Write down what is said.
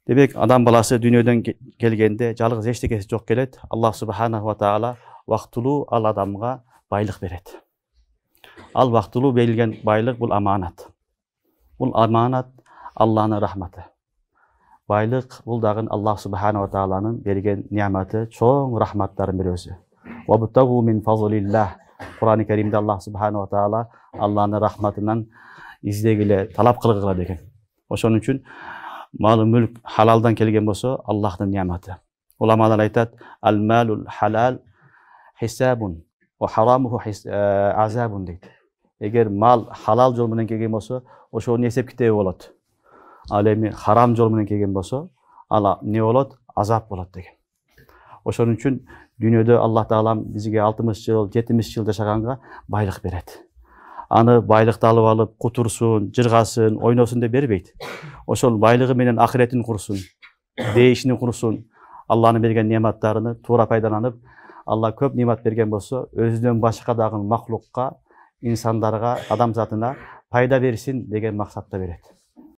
Демек, адам баласы дүниеден келгенде жалғыз эчтекеси жок келет. Аллах субханаху ва таала вактылуу ал адамга байлык берет. Ал вактылуу берилген байлык бул аманат. Бул аманат Аллахнын рахматы. Байлык бул дагы Аллах субханаху ва тааланын берген неаматы, чоң рахматтардын бирөөсү. Вабтагу мин фазлилlah. Кур'ан-ы Каримде Аллах субханаху ва таала Аллахнын рахматынан издегиле, талап кылгыла деген. Ошон үчүн мал мүлк халалдан келген болсо, Аллахтын неаматы. Уламалар айтат: "Ал-малул халал хисабун ва харамуху азабун" дейт. Эгер мал халал жол менен келген болсо, ошонун эсеп китеби болот. Ал эми харам жол менен келген болсо, ала не болот? Азап болот деген. Ошон үчүн дүйнөдө Аллах таалам бизге 60 жыл, 70 жыл жашаганга байлык берет. Аны байлыкты алып алып, кутурсун, жыргасын, ойносун деп бербейт. Ошол байлыгы менен ахиретин курсун, дейишини курсун, Аллахнын берген неаматтарыны туура пайдаланып, Алла көп неамат берген болсо, өзүнөн башка дагы махлукка, инсандарга, адамзатына пайда берсин деген максатта берет.